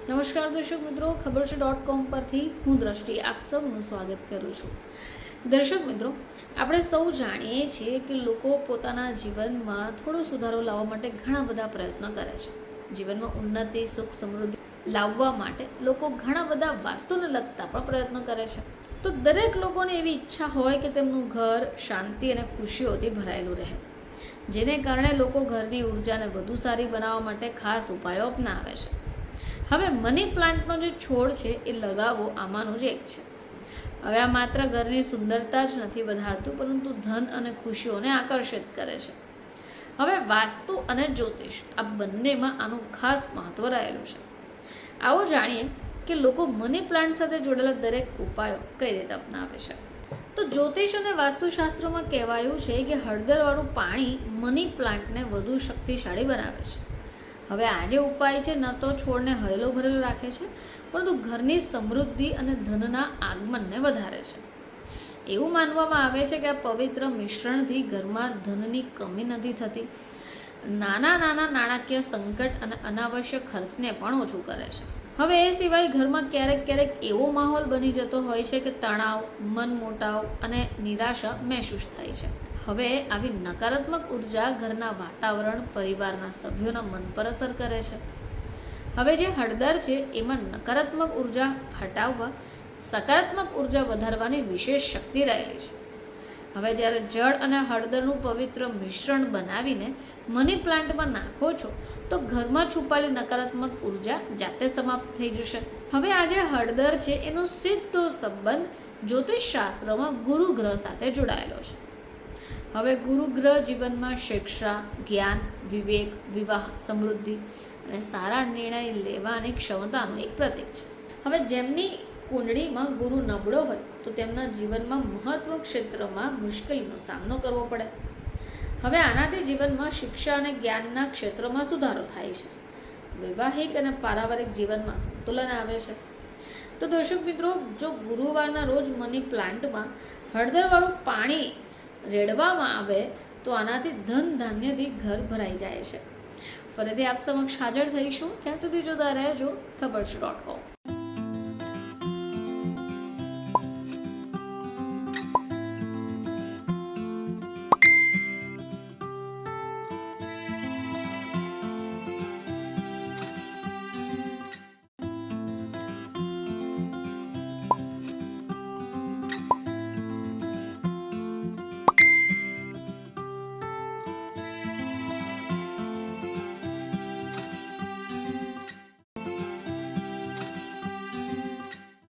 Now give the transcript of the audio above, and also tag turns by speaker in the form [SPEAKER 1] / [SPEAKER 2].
[SPEAKER 1] નમસ્કાર દર્શક મિત્રો, ખબર છે .com પરથી હું દ્રષ્ટિ આપ સૌનું સ્વાગત કરું છું. દર્શક મિત્રો, આપણે સૌ જાણીએ છીએ કે લોકો પોતાના જીવનમાં થોડો સુધારો લાવવા માટે ઘણા બધા પ્રયત્નો કરે છે. જીવનમાં ઉન્નતિ, સુખ, સમૃદ્ધિ લાવવા માટે લોકો ઘણા બધા વાસ્તુને લગતા પણ પ્રયત્નો કરે છે. તો દરેક લોકોને એવી ઈચ્છા હોય કે તેમનું ઘર શાંતિ અને ખુશીઓથી ભરાયેલું રહે, જેને કારણે લોકો ઘરની ઉર્જાને વધુ સારી બનાવવા માટે ખાસ ઉપાયો અપનાવે છે. હવે મની પ્લાન્ટનો જે છોડ છે એ લગાવવો આમાંનું જ એક છે. હવે આ માત્ર ઘરની સુંદરતા જ નથી વધારતું, પરંતુ ધન અને ખુશીઓને આકર્ષિત કરે છે. હવે વાસ્તુ અને જ્યોતિષ આ બંનેમાં આનું ખાસ મહત્વ રહેલું છે. આવો જાણીએ કે લોકો મની પ્લાન્ટ સાથે જોડેલા દરેક ઉપાયો કઈ રીતે અપનાવે છે. તો જ્યોતિષ અને વાસ્તુશાસ્ત્રમાં કહેવાયું છે કે હળદરવાળું પાણી મની પ્લાન્ટને વધુ શક્તિશાળી બનાવે છે. હવે આ જે ઉપાય છે ન તો છોડને હરેલો ભરેલો રાખે છે, પરંતુ ઘરની સમૃદ્ધિ અને ધનના આગમનને વધારે છે. એવું માનવામાં આવે છે કે આ પવિત્ર મિશ્રણથી ઘરમાં ધનની કમી નથી થતી, નાના નાના નાણાકીય સંકટ અને અનાવશ્યક ખર્ચને પણ ઓછું કરે છે. હવે એ સિવાય ઘરમાં ક્યારેક એવો માહોલ બની જતો હોય છે કે તણાવ, મન મોટાવ અને નિરાશા મહેસૂસ થાય છે. હવે આવી નકારાત્મક ઉર્જા ઘરના વાતાવરણ, પરિવારના સભ્યોના મન પર અસર કરે છે. હવે જે હળદર છે એમાં નકારાત્મક ઉર્જા હટાવવા સકારાત્મક ઉર્જા વધારવાની વિશેષ શક્તિ રહેલી છે. હવે જ્યારે જળ અને હળદરનું પવિત્ર મિશ્રણ બનાવીને મની પ્લાન્ટમાં નાખો છો તો ઘરમાં છુપાયેલી નકારાત્મક ઉર્જા જાતે સમાપ્ત થઈ જશે. હવે આ જે હળદર છે એનો સીધો સંબંધ જ્યોતિષ શાસ્ત્રમાં ગુરુ ગ્રહ સાથે જોડાયેલો છે. હવે ગુરુ ગ્રહ જીવનમાં શિક્ષા, જ્ઞાન, વિવેક, વિવાહ, સમૃદ્ધિ અને સારા નિર્ણય લેવાની ક્ષમતાનું એક પ્રતીક છે. હવે જેમની કુંડળીમાં ગુરુ નબળો હોય તો તેમના જીવનમાં મહત્વના ક્ષેત્રમાં મુશ્કેલીનો સામનો કરવો પડે. હવે આનાથી જીવનમાં શિક્ષા અને જ્ઞાનના ક્ષેત્રમાં સુધારો થાય છે. વૈવાહિક અને પારિવારિક જીવનમાં સંતુલન આવે છે. તો દર્શક મિત્રો, જો ગુરુવારના રોજ મની પ્લાન્ટમાં હળદરવાળું પાણી રેડવામાં આવે તો આનાથી ધન ધાન્યથી ઘર ભરાઈ જાય છે. ફરીથી આપ સમક્ષ હાજર થઈશું. ત્યાં સુધી જોતા રહેજો ખબર છે .com.